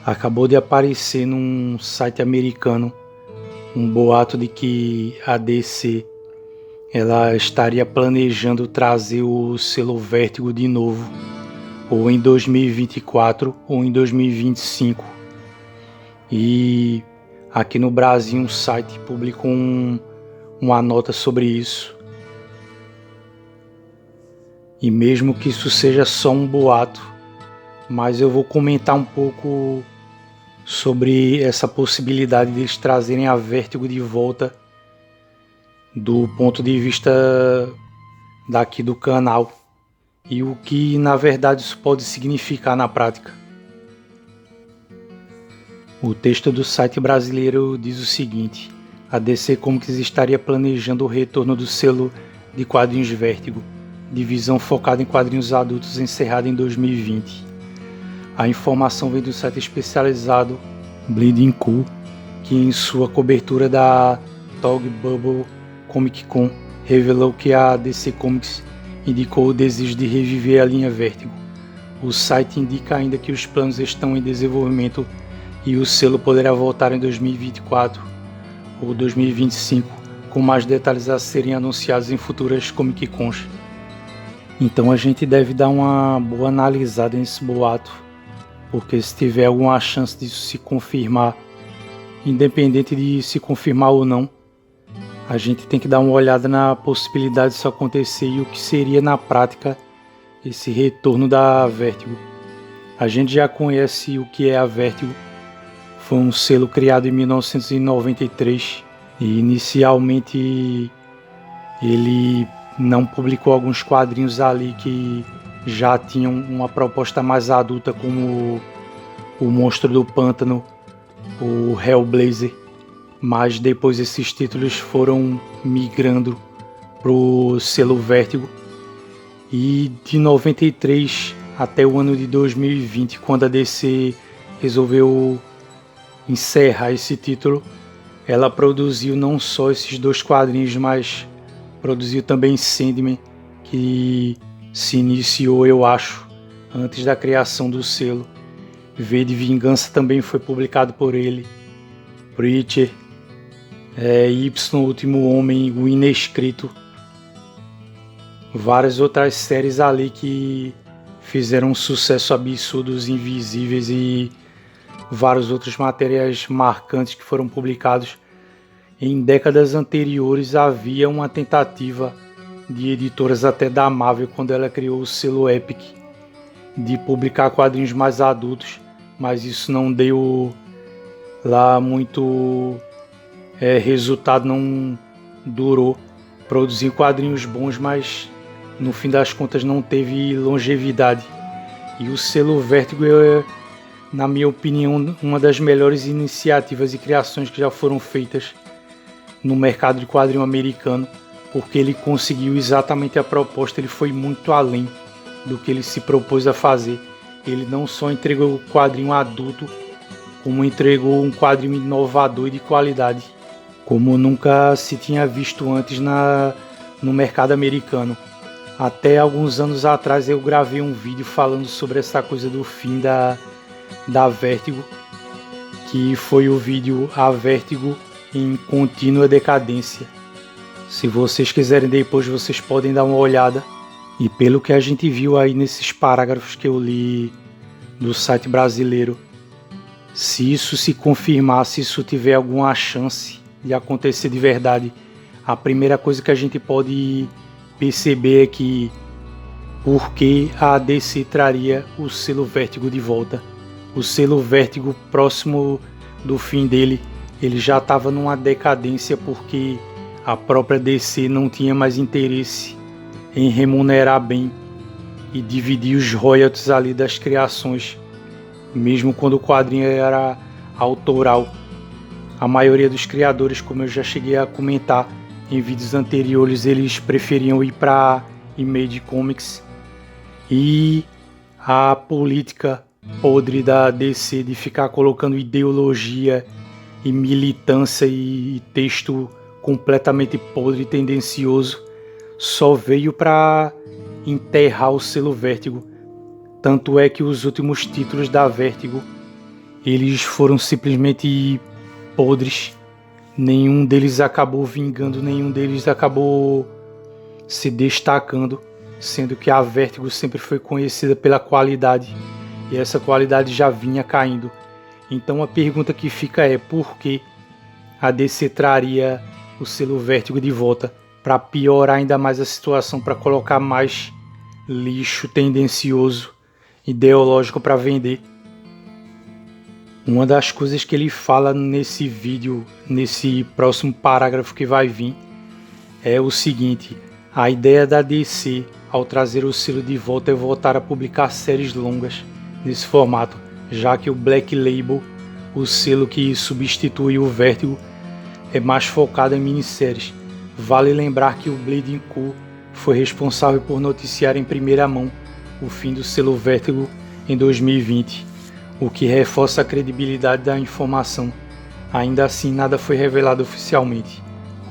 Acabou de aparecer num site americano um boato de que a DC ela estaria planejando trazer o selo Vértigo de novo, ou em 2024 ou em 2025. E aqui no Brasil um site publicou uma nota sobre isso. E mesmo que isso seja só um boato, mas eu vou comentar um pouco sobre essa possibilidade de eles trazerem a Vértigo de volta do ponto de vista daqui do canal e o que na verdade isso pode significar na prática. O texto do site brasileiro diz o seguinte: a DC Comics estaria planejando o retorno do selo de quadrinhos Vértigo, divisão focada em quadrinhos adultos encerrada em 2020. A informação vem do site especializado Bleeding Cool, que em sua cobertura da Tog Bubble Comic Con revelou que a DC Comics indicou o desejo de reviver a linha Vértigo. O site indica ainda que os planos estão em desenvolvimento e o selo poderá voltar em 2024 ou 2025, com mais detalhes a serem anunciados em futuras Comic Cons. Então a gente deve dar uma boa analisada nesse boato, porque se tiver alguma chance disso se confirmar, independente de se confirmar ou não, a gente tem que dar uma olhada na possibilidade disso acontecer e o que seria na prática esse retorno da Vértigo. A gente já conhece o que é a Vértigo. Foi um selo criado em 1993 e inicialmente ele não publicou alguns quadrinhos ali que já tinham uma proposta mais adulta, como o Monstro do Pântano, o Hellblazer, mas depois esses títulos foram migrando para o selo Vértigo, e de 93 até o ano de 2020, quando a DC resolveu encerrar esse título, ela produziu não só esses dois quadrinhos, mas produziu também Sandman, que se iniciou, eu acho, antes da criação do selo. V de Vingança também foi publicado por ele. Preacher, Y, Último Homem, O Inescrito. Várias outras séries ali que fizeram um sucesso absurdo, Os Invisíveis e vários outros materiais marcantes que foram publicados. Em décadas anteriores havia uma tentativa de editoras até da Marvel, quando ela criou o selo Epic, de publicar quadrinhos mais adultos, mas isso não deu lá muito resultado, não durou. Produziu quadrinhos bons, mas no fim das contas não teve longevidade. E o selo Vértigo é, na minha opinião, uma das melhores iniciativas e criações que já foram feitas no mercado de quadrinho americano, porque ele conseguiu exatamente a proposta. Ele foi muito além do que ele se propôs a fazer. Ele não só entregou o quadrinho adulto, como entregou um quadrinho inovador e de qualidade, como nunca se tinha visto antes no mercado americano. Até alguns anos atrás eu gravei um vídeo falando sobre essa coisa do fim da Vértigo, que foi o vídeo A Vértigo em Contínua Decadência. Se vocês quiserem depois, vocês podem dar uma olhada. E pelo que a gente viu aí nesses parágrafos que eu li do site brasileiro, se isso se confirmar, se isso tiver alguma chance de acontecer de verdade, a primeira coisa que a gente pode perceber é que por que a DC traria o selo Vértigo de volta. O selo Vértigo, próximo do fim dele, ele já estava numa decadência, porque a própria DC não tinha mais interesse em remunerar bem e dividir os royalties ali das criações, mesmo quando o quadrinho era autoral. A maioria dos criadores, como eu já cheguei a comentar em vídeos anteriores, eles preferiam ir para Image Comics, e a política podre da DC de ficar colocando ideologia e militância e texto completamente podre e tendencioso só veio para enterrar o selo Vértigo. Tanto é que os últimos títulos da Vértigo, eles foram simplesmente podres. Nenhum deles acabou vingando, nenhum deles acabou se destacando, sendo que a Vertigo sempre foi conhecida pela qualidade, e essa qualidade já vinha caindo. Então a pergunta que fica é: por que a DC traria o selo Vertigo de volta? Para piorar ainda mais a situação, para colocar mais lixo tendencioso, ideológico para vender. Uma das coisas que ele fala nesse vídeo, nesse próximo parágrafo que vai vir, é o seguinte: a ideia da DC ao trazer o selo de volta é voltar a publicar séries longas nesse formato, já que o Black Label, o selo que substitui o Vertigo, é mais focado em minisséries. Vale lembrar que o Bleeding Cool foi responsável por noticiar em primeira mão o fim do selo Vertigo em 2020, o que reforça a credibilidade da informação. Ainda assim, nada foi revelado oficialmente,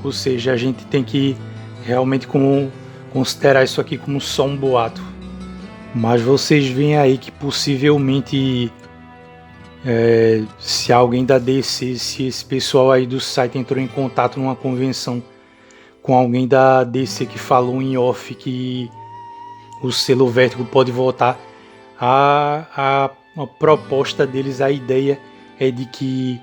ou seja, a gente tem que realmente considerar isso aqui como só um boato. Mas vocês veem aí que possivelmente, se alguém da DC, se esse pessoal aí do site entrou em contato numa convenção com alguém da DC que falou em off que o selo Vertigo pode voltar, a proposta deles, a ideia é de que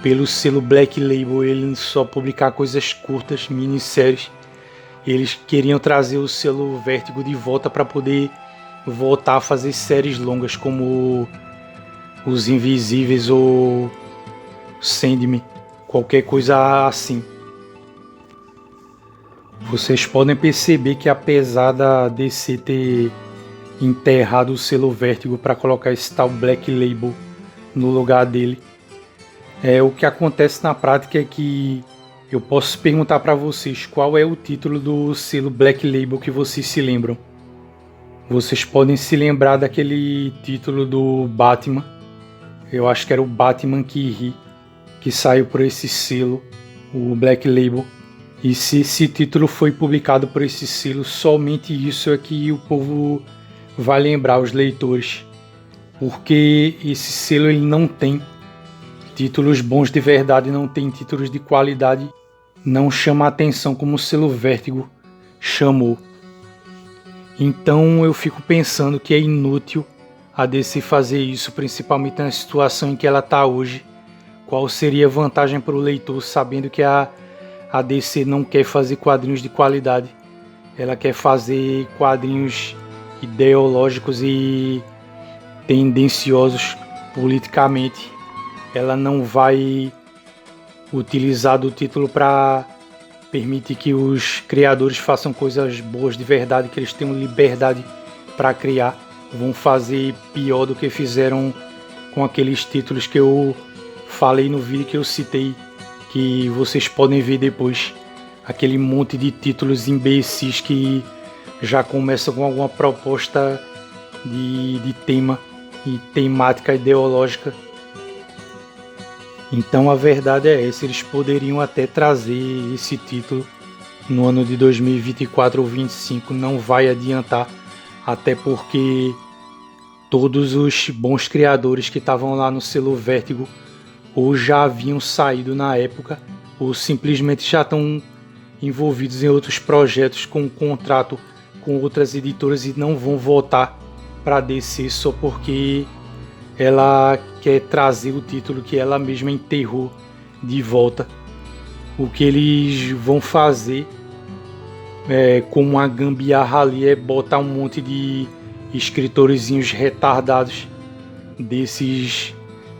pelo selo Black Label ele só publicar coisas curtas, minisséries. Eles queriam trazer o selo Vertigo de volta para poder voltar a fazer séries longas como Os Invisíveis ou Sandman, qualquer coisa assim. Vocês podem perceber que apesar da DC ter enterrado o selo Vertigo para colocar esse tal Black Label no lugar dele, o que acontece na prática é que eu posso perguntar para vocês qual é o título do selo Black Label que vocês se lembram. Vocês podem se lembrar daquele título do Batman, eu acho que era o Batman que ri, que saiu por esse selo, o Black Label. E se esse título foi publicado por esse selo, somente isso é que o povo vai lembrar, os leitores, porque esse selo ele não tem títulos bons de verdade, não tem títulos de qualidade, não chama a atenção como o selo Vertigo chamou. Então eu fico pensando que é inútil a DC fazer isso, principalmente na situação em que ela está hoje. Qual seria a vantagem para o leitor, sabendo que a DC não quer fazer quadrinhos de qualidade, ela quer fazer quadrinhos ideológicos e tendenciosos politicamente. Ela não vai utilizar do título para permitir que os criadores façam coisas boas de verdade, que eles tenham liberdade para criar. Vão fazer pior do que fizeram com aqueles títulos que eu falei no vídeo que eu citei, que vocês podem ver depois. Aquele monte de títulos imbecis que já começam com alguma proposta de tema e temática ideológica. Então a verdade é essa, eles poderiam até trazer esse título no ano de 2024 ou 2025, não vai adiantar, até porque todos os bons criadores que estavam lá no selo Vertigo ou já haviam saído na época, ou simplesmente já estão envolvidos em outros projetos com um contrato com outras editoras e não vão voltar para DC só porque ela quer trazer o título que ela mesma enterrou de volta. O que eles vão fazer com uma gambiarra ali é botar um monte de escritorzinhos retardados desses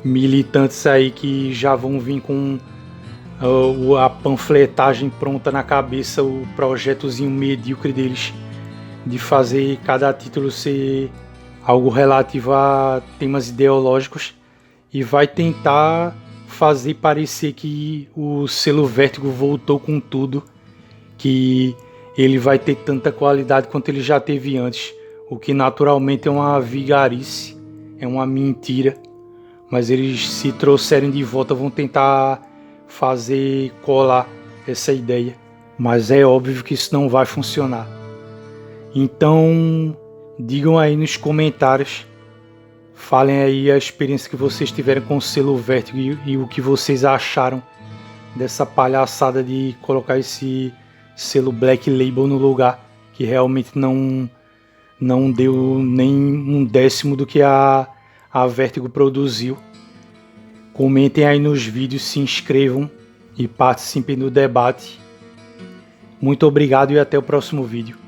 militantes aí que já vão vir com a panfletagem pronta na cabeça, o projetozinho medíocre deles de fazer cada título ser algo relativo a temas ideológicos, e vai tentar fazer parecer que o selo Vertigo voltou com tudo, que ele vai ter tanta qualidade quanto ele já teve antes, o que naturalmente é uma vigarice, é uma mentira. Mas eles, se trouxerem de volta, vão tentar fazer colar essa ideia, mas é óbvio que isso não vai funcionar. Então digam aí nos comentários Falem aí a experiência que vocês tiveram com o selo Vertigo e o que vocês acharam dessa palhaçada de colocar esse selo Black Label no lugar, que realmente não deu nem um décimo do que a Vertigo produziu. Comentem aí nos vídeos, se inscrevam e participem do debate. Muito obrigado e até o próximo vídeo.